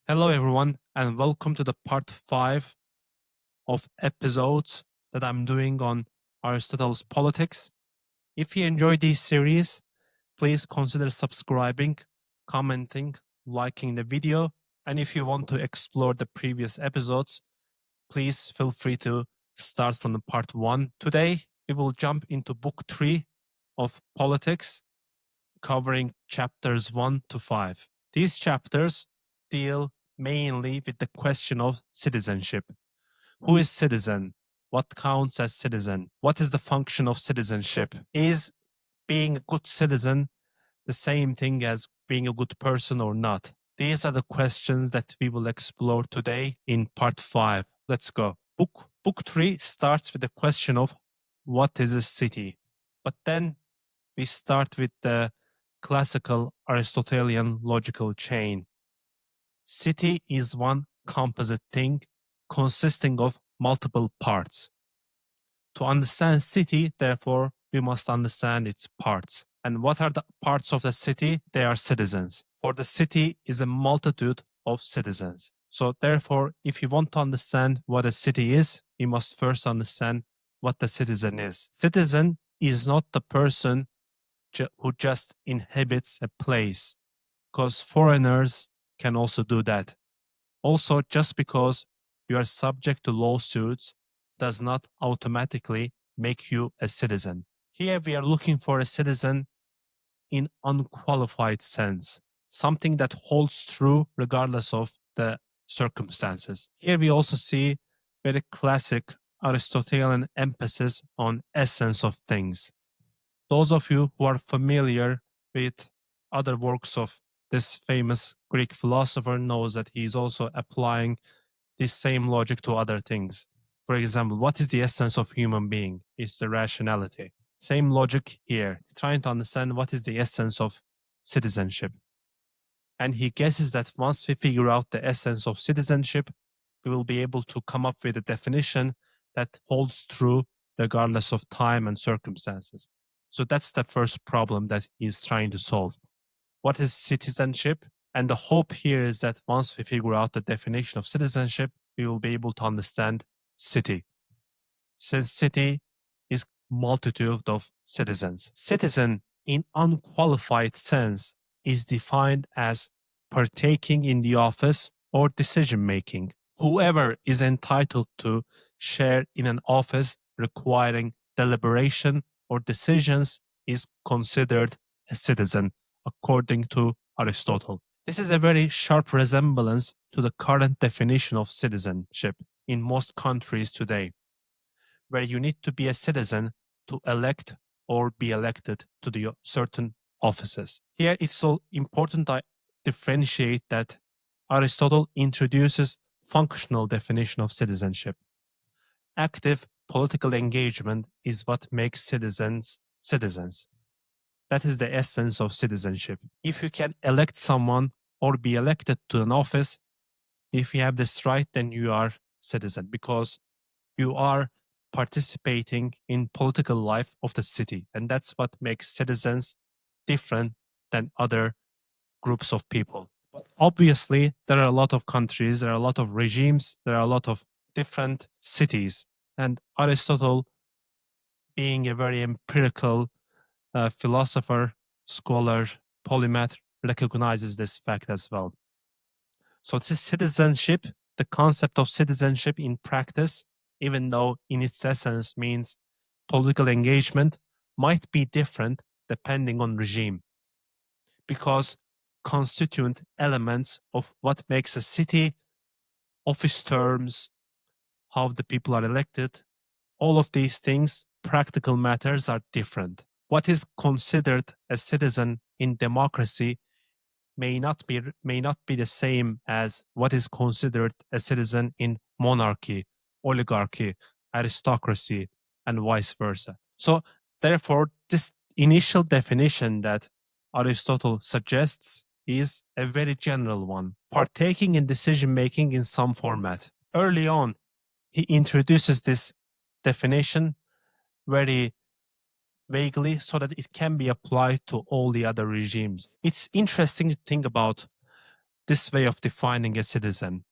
Hello, everyone, and welcome to the part 5 of episodes that I'm doing on Aristotle's politics. If you enjoy this series, please consider subscribing, commenting, liking the video. And if you want to explore the previous episodes, please feel free to start from the part 1. Today, we will jump into book 3 of politics, covering chapters 1 to 5. These chapters deal mainly with the question of citizenship. Who is citizen? What counts as citizen? What is the function of citizenship? Is being a good citizen the same thing as being a good person or not? These are the questions that we will explore today in part 5. Let's go. Book 3 starts with the question of what is a city? But then we start with the classical Aristotelian logical chain. City is one composite thing consisting of multiple parts. To understand city, therefore, we must understand its parts. And what are the parts of the city? They are citizens. For the city is a multitude of citizens. So therefore, if you want to understand what a city is, you must first understand what the citizen is. Citizen is not the person who just inhabits a place, because foreigners can also do that. Also, just because you are subject to lawsuits does not automatically make you a citizen. Here we are looking for a citizen in unqualified sense, something that holds true regardless of the circumstances. Here we also see very classic Aristotelian emphasis on essence of things. Those of you who are familiar with other works of this famous Greek philosopher knows that he is also applying this same logic to other things. For example, what is the essence of human being? It's the rationality. Same logic here, trying to understand what is the essence of citizenship. And he guesses that once we figure out the essence of citizenship, we will be able to come up with a definition that holds true regardless of time and circumstances. So that's the first problem that he's trying to solve. What is citizenship? And the hope here is that once we figure out the definition of citizenship, we will be able to understand city. Since city is multitude of citizens. Citizen in unqualified sense is defined as partaking in the office or decision making. Whoever is entitled to share in an office requiring deliberation or decisions is considered a citizen, according to Aristotle. This is a very sharp resemblance to the current definition of citizenship in most countries today, where you need to be a citizen to elect or be elected to the certain offices. Here it's so important to differentiate that Aristotle introduces functional definition of citizenship. Active political engagement is what makes citizens citizens. That is the essence of citizenship. If you can elect someone or be elected to an office, if you have this right, then you are citizen because you are participating in political life of the city. And that's what makes citizens different than other groups of people. But obviously, there are a lot of countries, there are a lot of regimes, there are a lot of different cities. And Aristotle, being a very empirical philosopher, scholar, polymath, recognizes this fact as well. So this citizenship, the concept of citizenship in practice, even though in its essence means political engagement, might be different depending on regime. Because constituent elements of what makes a city, office terms, how the people are elected, all of these things, practical matters are different. What is considered a citizen in democracy may not be the same as what is considered a citizen in monarchy, oligarchy, aristocracy, and vice versa. So therefore, this initial definition that Aristotle suggests is a very general one, partaking in decision making in some format. Early on, he introduces this definition very vaguely so that it can be applied to all the other regimes. It's interesting to think about this way of defining a citizen.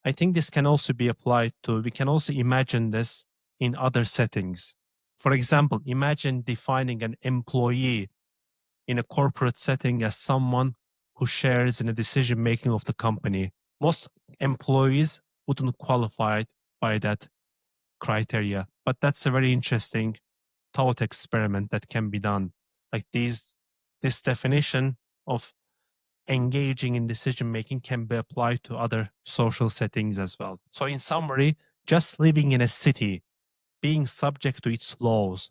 I think this can also be applied to, we can also imagine this in other settings. For example, imagine defining an employee in a corporate setting as someone who shares in the decision making of the company. Most employees wouldn't qualify by that criteria, but that's a very interesting thought experiment that can be done. Like this definition of engaging in decision making can be applied to other social settings as well. So, in summary, just living in a city, being subject to its laws,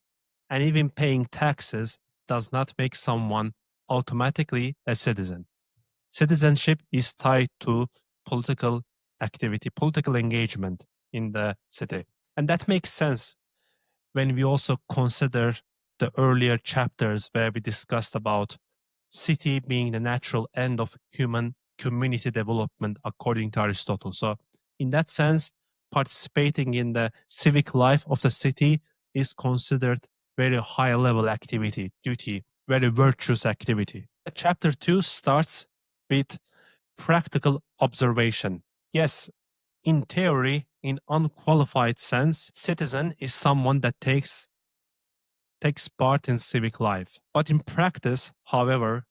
and even paying taxes does not make someone automatically a citizen. Citizenship is tied to political activity, political engagement in the city. And that makes sense when we also consider the earlier chapters where we discussed about city being the natural end of human community development according to Aristotle. So in that sense, participating in the civic life of the city is considered very high level activity, duty, very virtuous activity. Chapter 2 starts with practical observation. Yes, in theory, in unqualified sense, citizen is someone that takes part in civic life. But in practice, however,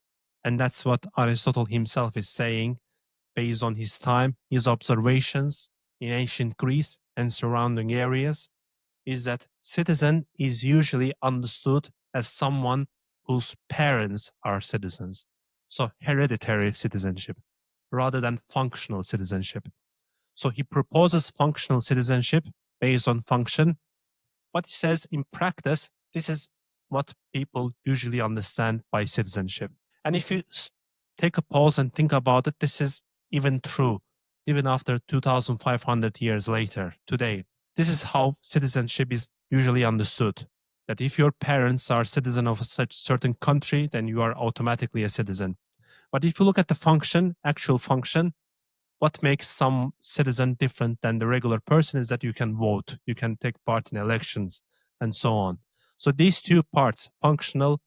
and that's what Aristotle himself is saying based on his time, his observations in ancient Greece and surrounding areas, is that citizen is usually understood as someone whose parents are citizens. So hereditary citizenship rather than functional citizenship. So he proposes functional citizenship based on function, but he says in practice, this is what people usually understand by citizenship. And if you take a pause and think about it, this is even true, even after 2,500 years later, today. This is how citizenship is usually understood. That if your parents are citizen of a such certain country, then you are automatically a citizen. But if you look at the function, actual function, what makes some citizen different than the regular person is that you can vote, you can take part in elections, and so on. So these two parts, functional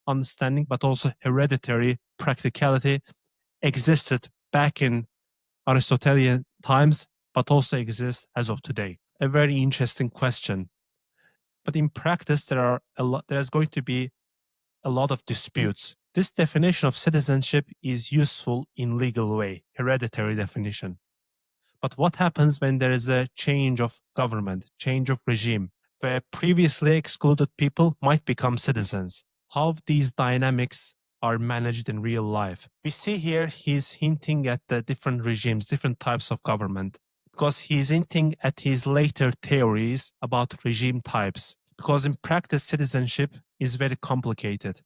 understanding, but also hereditary practicality, existed back in Aristotelian times, but also exist as of today. A very interesting question. But in practice, there's going to be a lot of disputes. This definition of citizenship is useful in legal way, hereditary definition. But what happens when there is a change of government, change of regime, where previously excluded people might become citizens? How these dynamics are managed in real life? We see here he's hinting at the different regimes, different types of government, because he's hinting at his later theories about regime types. Because in practice, citizenship is very complicated,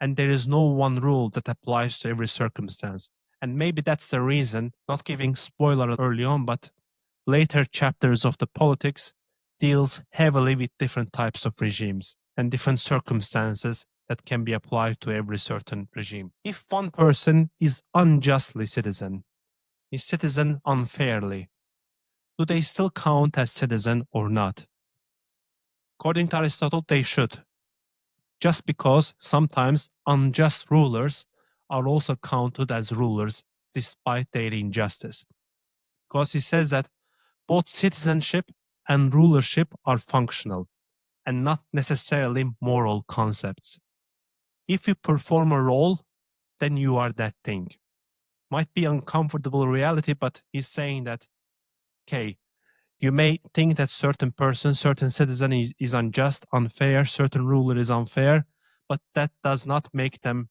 and there is no one rule that applies to every circumstance. And maybe that's the reason, not giving spoiler early on, but later chapters of the politics deals heavily with different types of regimes and different circumstances that can be applied to every certain regime. If one person is unjustly citizen, is citizen unfairly, do they still count as citizen or not? According to Aristotle, they should, just because sometimes unjust rulers are also counted as rulers despite their injustice. Because he says that both citizenship and rulership are functional and not necessarily moral concepts. If you perform a role, then you are that thing. Might be uncomfortable reality, but he's saying that, okay, you may think that certain person, certain citizen is unjust, unfair, certain ruler is unfair, but that does not make them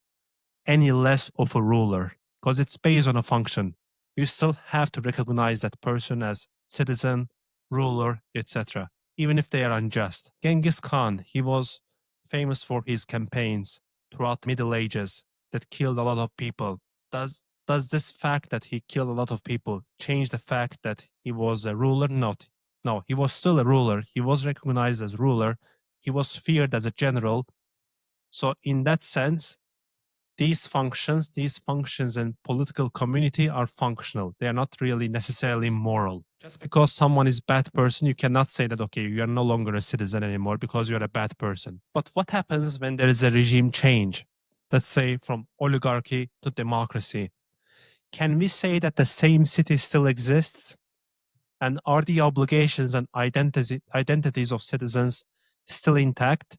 any less of a ruler because it's based on a function. You still have to recognize that person as citizen, ruler, etc., even if they are unjust. Genghis Khan, he was famous for his campaigns throughout the Middle Ages that killed a lot of people. Does this fact that he killed a lot of people change the fact that he was a ruler? Not. No, he was still a ruler. He was recognized as ruler. He was feared as a general. So in that sense, these functions and political community are functional. They are not really necessarily moral. Just because someone is bad person, you cannot say that, okay, you are no longer a citizen anymore because you're a bad person. But what happens when there is a regime change? Let's say from oligarchy to democracy. Can we say that the same city still exists? And are the obligations and identities of citizens still intact,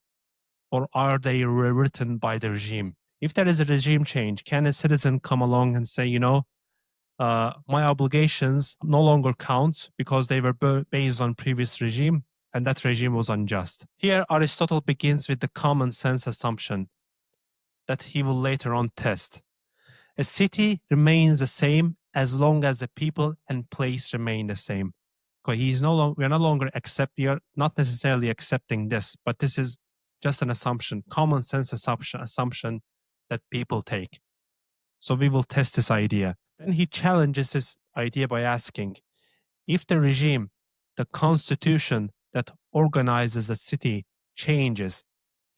or are they rewritten by the regime? If there is a regime change, can a citizen come along and say, my obligations no longer count because they were based on previous regime, and that regime was unjust? Here, Aristotle begins with the common sense assumption that he will later on test. A city remains the same as long as the people and place remain the same. Okay, we're no longer we are not necessarily accepting this, but this is just an assumption, common sense assumption that people take. So we will test this idea. Then he challenges this idea by asking, if the regime, the constitution that organizes the city changes,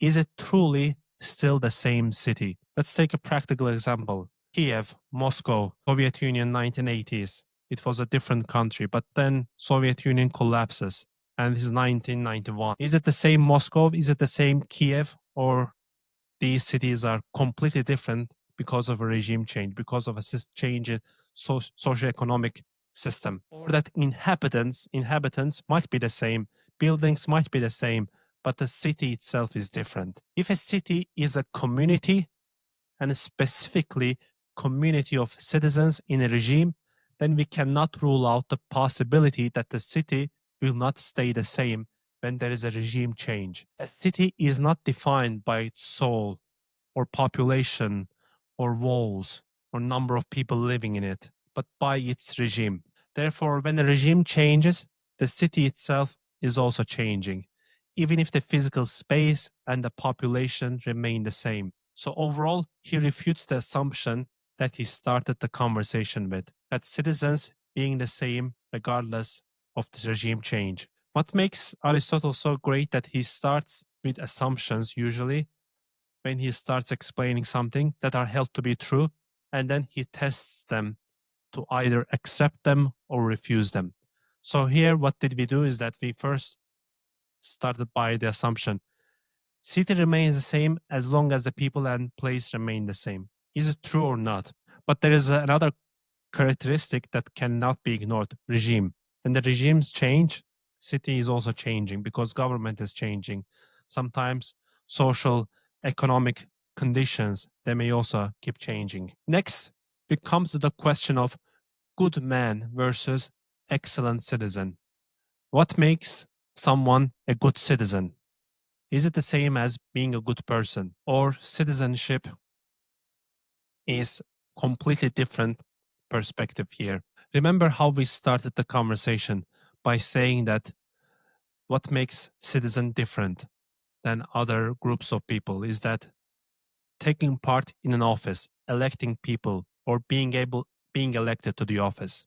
is it truly still the same city? Let's take a practical example. Kiev, Moscow, Soviet Union, 1980s. It was a different country, but then Soviet Union collapses and it's 1991. Is it the same Moscow? Is it the same Kiev? Or these cities are completely different because of a regime change, because of a change in socioeconomic system, or that inhabitants might be the same, buildings might be the same, but the city itself is different. If a city is a community, and specifically community of citizens in a regime, then we cannot rule out the possibility that the city will not stay the same when there is a regime change. A city is not defined by its soul or population or walls or number of people living in it, but by its regime. Therefore, when the regime changes, the city itself is also changing, even if the physical space and the population remain the same. So overall, he refutes the assumption that he started the conversation with, that citizens being the same regardless of the regime change. What makes Aristotle so great that he starts with assumptions usually when he starts explaining something that are held to be true, and then he tests them to either accept them or refuse them. So here, what did we do is that we first started by the assumption city remains the same as long as the people and place remain the same. Is it true or not? But there is another characteristic that cannot be ignored: regime. When the regimes change, city is also changing because government is changing. Sometimes social, economic conditions, they may also keep changing. Next, we come to the question of good man versus excellent citizen. What makes someone a good citizen? Is it the same as being a good person, or citizenship is completely different perspective here? Remember how we started the conversation by saying that what makes citizen different than other groups of people is that taking part in an office, electing people, or being elected to the office.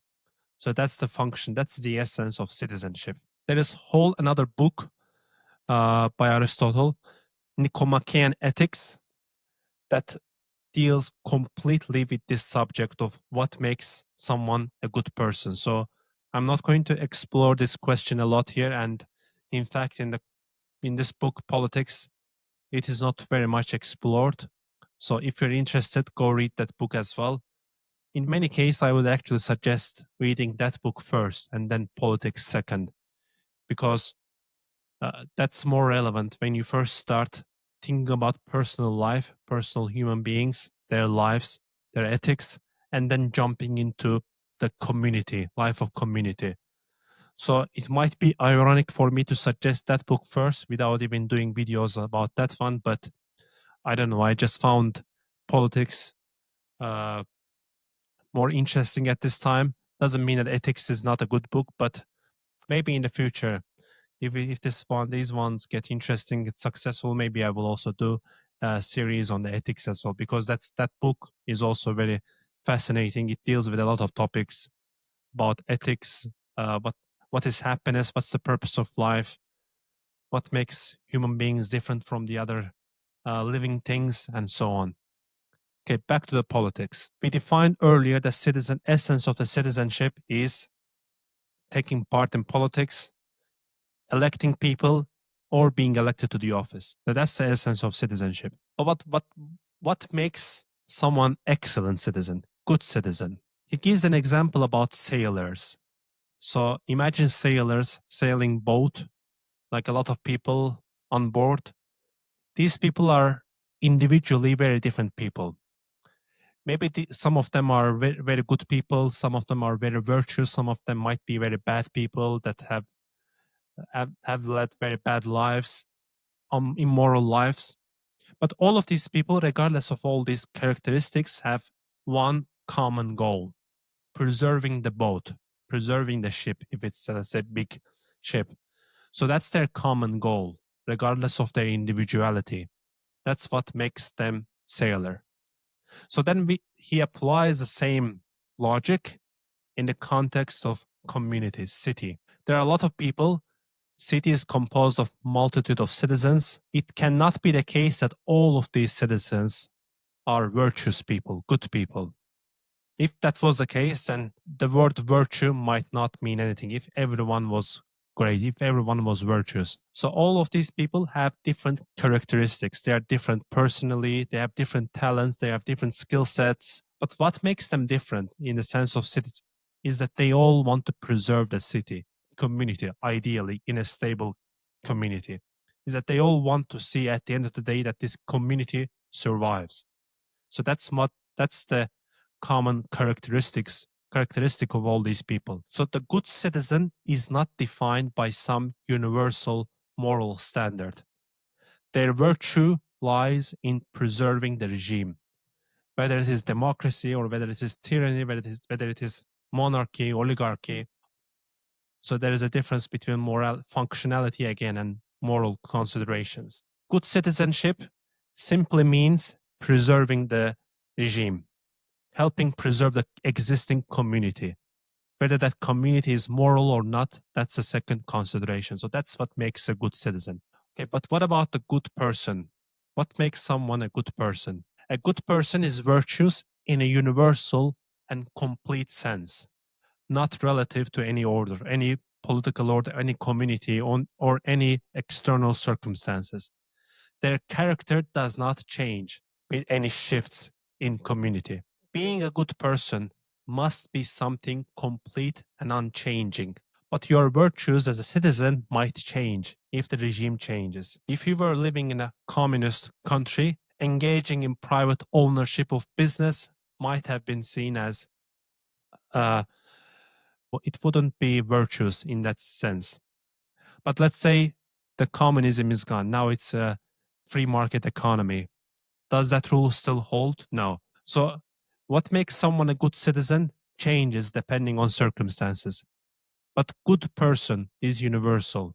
So that's the function, that's the essence of citizenship. There is whole another book by Aristotle, Nicomachean Ethics, that deals completely with this subject of what makes someone a good person. So I'm not going to explore this question a lot here. And in fact, in this book, Politics, it is not very much explored. So if you're interested, go read that book as well. In many cases, I would actually suggest reading that book first and then Politics second, because that's more relevant when you first start thinking about personal life, personal human beings, their lives, their ethics, and then jumping into the community, life of community. So it might be ironic for me to suggest that book first without even doing videos about that one, but I don't know. I just found politics uh, more interesting at this time. Doesn't mean that ethics is not a good book, but maybe in the future, if these ones get interesting, it's successful, maybe I will also do a series on the ethics as well, because that book is also very fascinating. It deals with a lot of topics about ethics, what is happiness, what's the purpose of life, what makes human beings different from the other living things, and so on. Okay, back to the politics. We defined earlier the citizen essence of the citizenship is taking part in politics, electing people, or being elected to the office. So that's the essence of citizenship. But what makes someone excellent citizen, good citizen? He gives an example about sailors. So imagine sailors sailing boat, like a lot of people on board. These people are individually very different people. Maybe some of them are very, very good people, some of them are very virtuous, some of them might be very bad people that have led very bad lives, immoral lives. But all of these people, regardless of all these characteristics, have one common goal: preserving the boat, preserving the ship, if it's, let's say, big ship. So that's their common goal, regardless of their individuality. That's what makes them sailor. So then he applies the same logic in the context of communities, city. There are a lot of people. City is composed of multitude of citizens. It cannot be the case that all of these citizens are virtuous people, good people. If that was the case, then the word virtue might not mean anything. If everyone was great, if everyone was virtuous. So all of these people have different characteristics. They are different personally, they have different talents, they have different skill sets. But what makes them different in the sense of cities is that they all want to preserve the city, community, ideally in a stable community. Is that they all want to see at the end of the day that this community survives. So that's the common characteristic of all these people. So the good citizen is not defined by some universal moral standard. Their virtue lies in preserving the regime, whether it is democracy or whether it is tyranny, whether it is monarchy, oligarchy. So there is a difference between moral functionality again and moral considerations. Good citizenship simply means preserving the regime, helping preserve the existing community. Whether that community is moral or not, that's a second consideration. So that's what makes a good citizen. Okay, but what about the good person? What makes someone a good person? A good person is virtuous in a universal and complete sense, not relative to any order, any political order, any community, or any external circumstances. Their character does not change with any shifts in community. Being a good person must be something complete and unchanging. But your virtues as a citizen might change if the regime changes. If you were living in a communist country, engaging in private ownership of business might have been seen as uh, it wouldn't be virtuous in that sense. But let's say the communism is gone. Now it's a free market economy. Does that rule still hold? No. So, what makes someone a good citizen changes depending on circumstances. But good person is universal,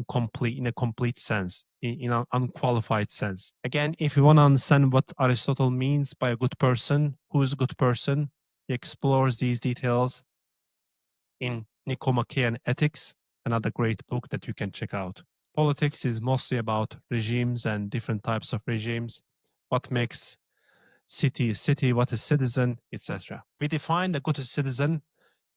complete in a complete sense, in an unqualified sense. Again, if you want to understand what Aristotle means by a good person, who is a good person, he explores these details in Nicomachean Ethics, another great book that you can check out. Politics is mostly about regimes and different types of regimes. What makes city, what is citizen, etc. We define the good citizen,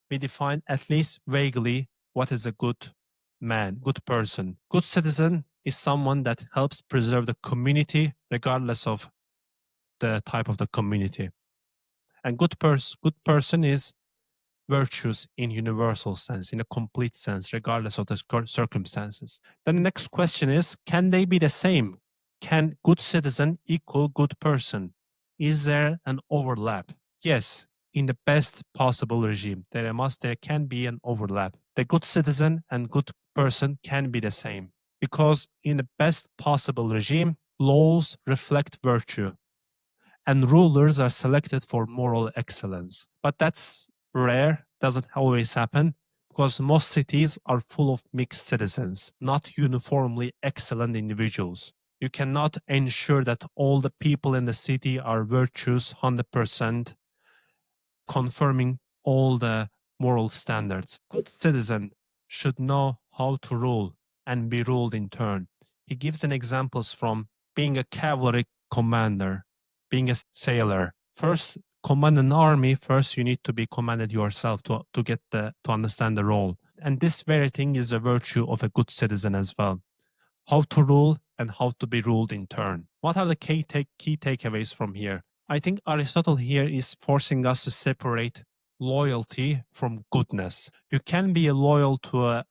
we define at least vaguely what is a good man, good person. Good citizen is someone that helps preserve the community regardless of the type of the community. And good person is virtues in universal sense, in a complete sense, regardless of the circumstances. Then the next question is, can they be the same? Can good citizen equal good person? Is there an overlap? Yes, in the best possible regime, there can be an overlap. The good citizen and good person can be the same because in the best possible regime, laws reflect virtue and rulers are selected for moral excellence. But that's rare, doesn't always happen, because most cities are full of mixed citizens, not uniformly excellent individuals. You cannot ensure that all the people in the city are virtuous 100%, confirming all the moral standards. Good citizen should know how to rule and be ruled in turn. He gives an examples from being a cavalry commander, being a sailor. First, command an army. First, you need to be commanded yourself to get to understand the role. And this very thing is a virtue of a good citizen as well. How to rule and how to be ruled in turn. What are the key takeaways from here? I think Aristotle here is forcing us to separate loyalty from goodness. You can be loyal to a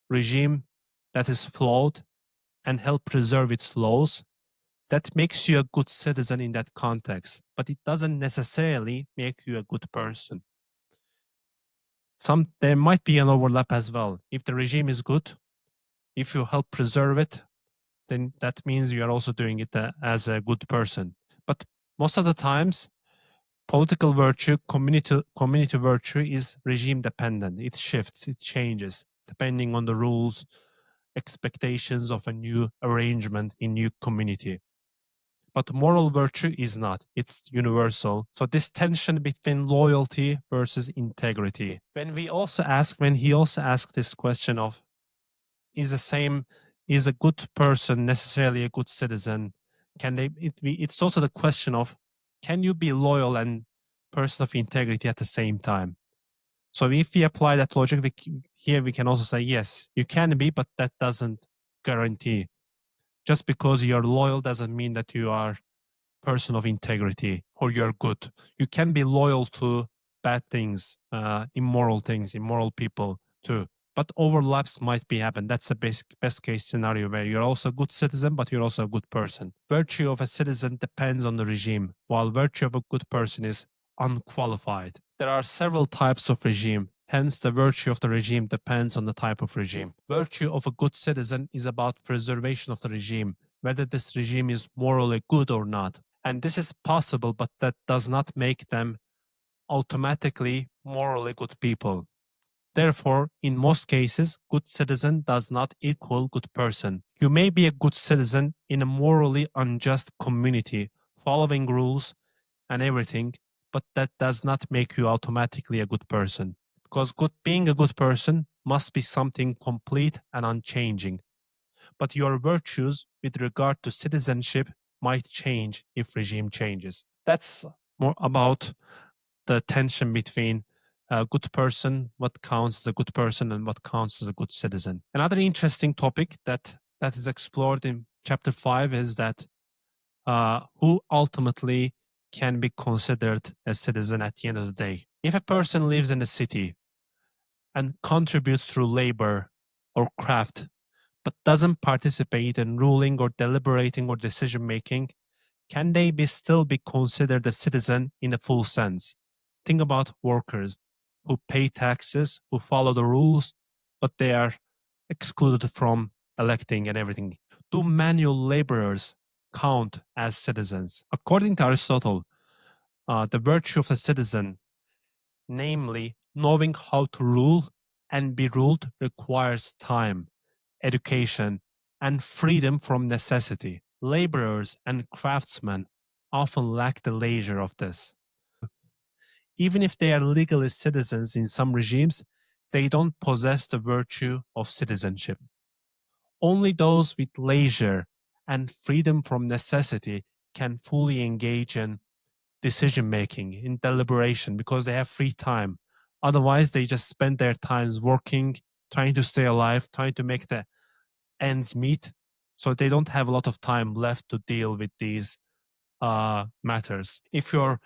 regime that is flawed and help preserve its laws. That makes you a good citizen in that context, but it doesn't necessarily make you a good person. There might be an overlap as well. If the regime is good, if you help preserve it, then that means you are also doing it as a good person. But most of the times, political virtue, community virtue is regime dependent. It shifts, it changes depending on the rules, expectations of a new arrangement in new community. But moral virtue is not. It's universal. So this tension between loyalty versus integrity. When he also asked this question of is the same is a good person necessarily a good citizen? Can they it be it's also the question of can you be loyal and person of integrity at the same time? So if we apply that logic here we can also say yes, you can be, but that doesn't guarantee. Just because you're loyal doesn't mean that you are person of integrity or you're good. You can be loyal to bad things, immoral people too. But overlaps might be happen. That's the best case scenario where you're also a good citizen, but you're also a good person. Virtue of a citizen depends on the regime, while virtue of a good person is unqualified. There are several types of regime. Hence, the virtue of the regime depends on the type of regime. Virtue of a good citizen is about preservation of the regime, whether this regime is morally good or not. And this is possible, but that does not make them automatically morally good people. Therefore, in most cases, good citizen does not equal good person. You may be a good citizen in a morally unjust community, following rules and everything, but that does not make you automatically a good person. Because being a good person must be something complete and unchanging. But your virtues with regard to citizenship might change if regime changes. That's more about the tension between a good person, what counts as a good person, and what counts as a good citizen. Another interesting topic that is explored in chapter 5 is that who ultimately can be considered a citizen at the end of the day. If a person lives in a city and contributes through labor or craft, but doesn't participate in ruling or deliberating or decision making, can they still be considered a citizen in a full sense? Think about workers who pay taxes, who follow the rules, but they are excluded from electing and everything. Do manual laborers count as citizens? According to Aristotle, the virtue of a citizen, namely knowing how to rule and be ruled, requires time, education, and freedom from necessity. Laborers and craftsmen often lack the leisure of this. Even if they are legally citizens in some regimes, they don't possess the virtue of citizenship. Only those with leisure and freedom from necessity can fully engage in decision making, in deliberation, because they have free time. Otherwise, they just spend their times working, trying to stay alive, trying to make the ends meet. So they don't have a lot of time left to deal with these matters. If your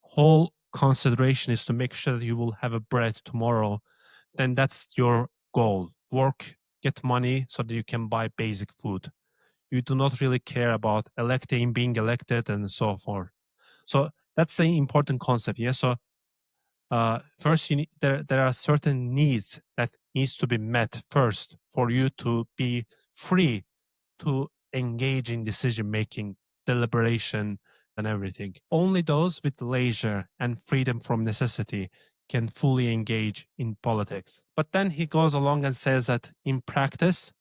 whole consideration is to make sure that you will have a bread tomorrow, then that's your goal. Work, get money so that you can buy basic food. You do not really care about electing, being elected, and so forth. So that's the important concept. Yeah. So first, there are certain needs that needs to be met first for you to be free to engage in decision making, deliberation, and everything. Only those with leisure and freedom from necessity can fully engage in politics. But then he goes along and says that in practice,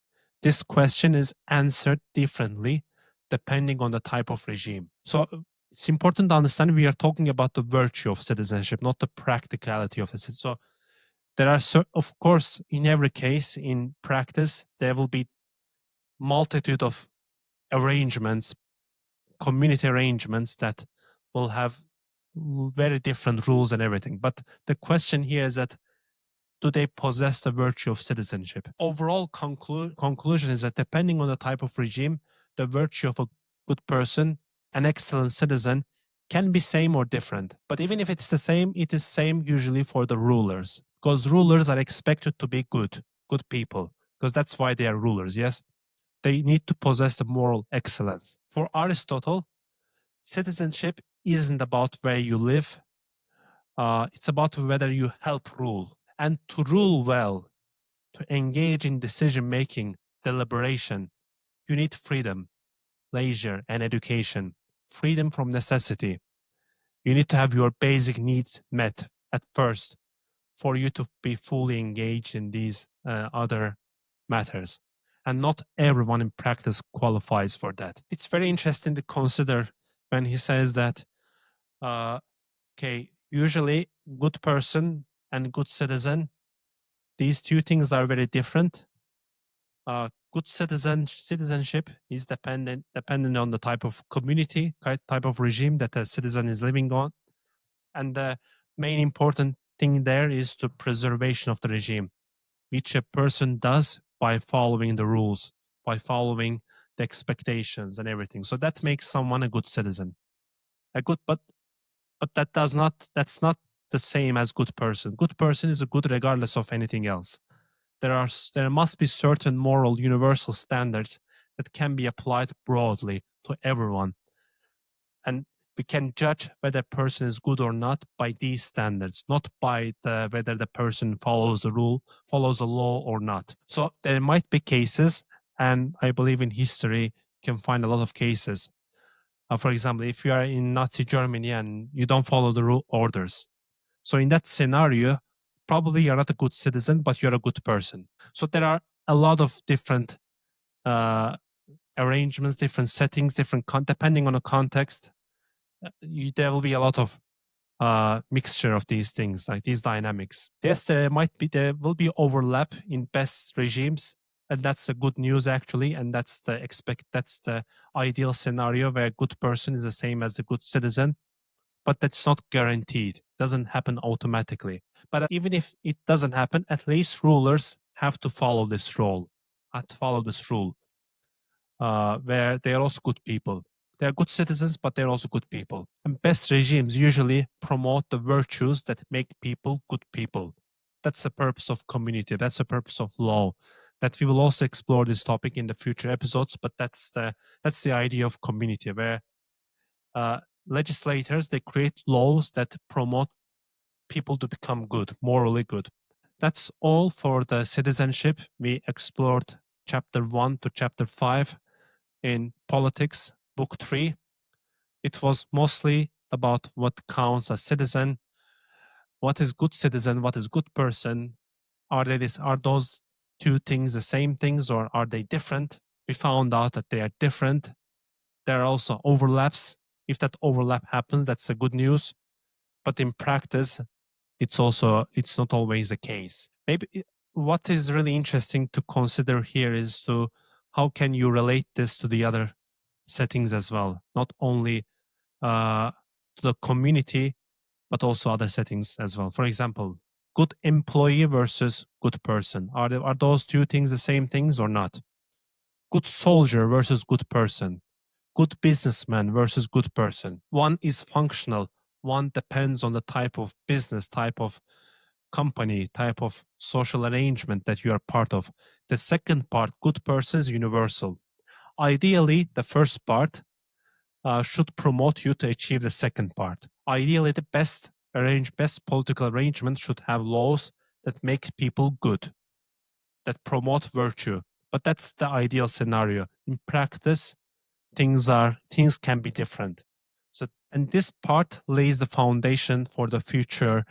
this question is answered differently depending on the type of regime. So it's important to understand we are talking about the virtue of citizenship, not the practicality of it. So there are, of course, in every case, in practice, there will be multitude of arrangements, community arrangements that will have very different rules and everything. But the question here is that do they possess the virtue of citizenship? Overall conclusion is that depending on the type of regime, the virtue of a good person, an excellent citizen, can be same or different. But even if it's the same, it is same usually for the rulers, because rulers are expected to be good people, because that's why they are rulers. Yes, they need to possess the moral excellence. For Aristotle, citizenship isn't about where you live. It's about whether you help rule. And to rule well, to engage in decision making, deliberation, you need freedom, leisure, and education. Freedom from necessity. You need to have your basic needs met at first for you to be fully engaged in these other matters. And not everyone in practice qualifies for that. It's very interesting to consider when he says that, okay, usually good person and good citizen, these two things are very different. Good citizenship is dependent on the type of community, type of regime that a citizen is living on, and the main important thing there is the preservation of the regime, which a person does by following the rules, by following the expectations and everything. So that makes someone a good citizen. A good, but that's not the same as good person. Good person is a good regardless of anything else. There must be certain moral universal standards that can be applied broadly to everyone, and we can judge whether a person is good or not by these standards, not by whether the person follows the rule, follows the law or not. So there might be cases, and I believe in history you can find a lot of cases. For example, if you are in Nazi Germany and you don't follow the orders, so in that scenario, probably you're not a good citizen, but you're a good person. So there are a lot of different uh, arrangements, different settings, depending on the context. There will be a lot of mixture of these things, like these dynamics. Yes, there will be overlap in best regimes, and that's a good news actually, and that's the ideal scenario where a good person is the same as a good citizen, but that's not guaranteed. Doesn't happen automatically. But even if it doesn't happen, at least rulers have to follow this rule, where they are also good people. They are good citizens, but they're also good people. And best regimes usually promote the virtues that make people good people. That's the purpose of community. That's the purpose of law. That we will also explore this topic in the future episodes. But that's the idea of community, where uh, legislators they create laws that promote people to become good, morally good. That's all for the citizenship. We explored chapter 1 to chapter 5 in Politics, Book 3. It was mostly about what counts as citizen, what is good citizen, what is good person. Are those two things the same things or are they different? We found out that they are different. There are also overlaps. If that overlap happens, that's a good news. But in practice, it's not always the case. Maybe what is really interesting to consider here is to how can you relate this to the other settings as well, not only uh, to the community, but also other settings as well. For example, good employee versus good person. Are those two things the same things or not? Good soldier versus good person. Good businessman versus good person. One is functional. One depends on the type of business, type of company, type of social arrangement that you are part of. The second part, good person, is universal. Ideally, the first part should promote you to achieve the second part. Ideally, the best political arrangement should have laws that make people good, that promote virtue. But that's the ideal scenario. In practice, things can be different. So, and this part lays the foundation for the future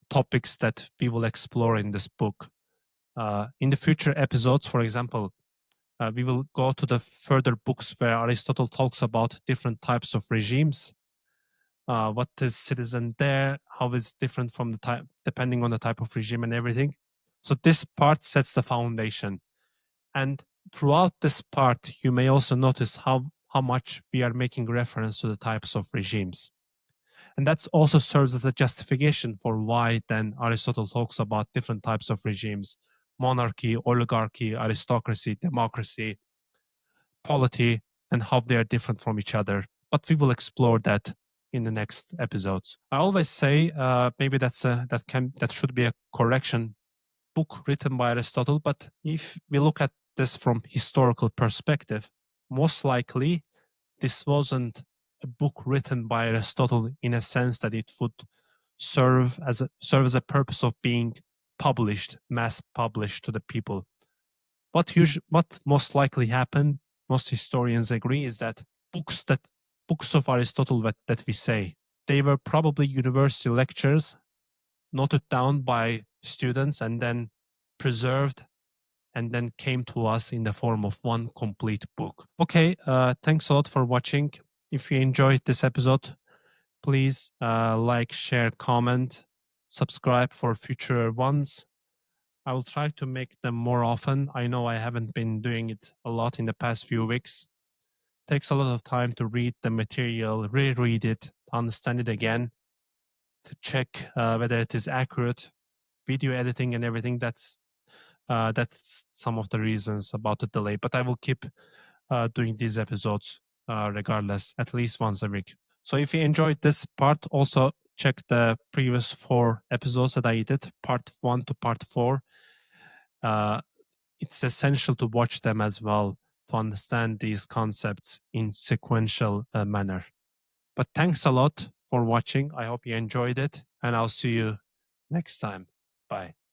topics that we will explore in this book. In the future episodes, for example, we will go to the further books where Aristotle talks about different types of regimes. What is citizen there? How is different from the type, depending on the type of regime and everything. So this part sets the foundation. And throughout this part, you may also notice how much we are making reference to the types of regimes. And that also serves as a justification for why then Aristotle talks about different types of regimes: monarchy, oligarchy, aristocracy, democracy, polity, and how they are different from each other. but we will explore that in the next episodes. I always say maybe that should be a correction, book written by Aristotle, but if we look at this from historical perspective, most likely this wasn't a book written by Aristotle in a sense that it would serve as a purpose of being published, mass published to the people. What most likely happened, most historians agree, is that books of Aristotle that we say, they were probably university lectures noted down by students and then preserved and then came to us in the form of one complete book. Okay, thanks a lot for watching. If you enjoyed this episode, please like, share, comment, subscribe for future ones. I will try to make them more often. I know I haven't been doing it a lot in the past few weeks. Takes a lot of time to read the material, reread it, to understand it again, to check whether it is accurate, video editing and everything. That's some of the reasons about the delay. But I will keep doing these episodes regardless, at least once a week. So if you enjoyed this part, also check the previous 4 episodes that I did, part 1 to part 4. It's essential to watch them as well to understand these concepts in sequential manner. But thanks a lot for watching. I hope you enjoyed it, and I'll see you next time. Bye.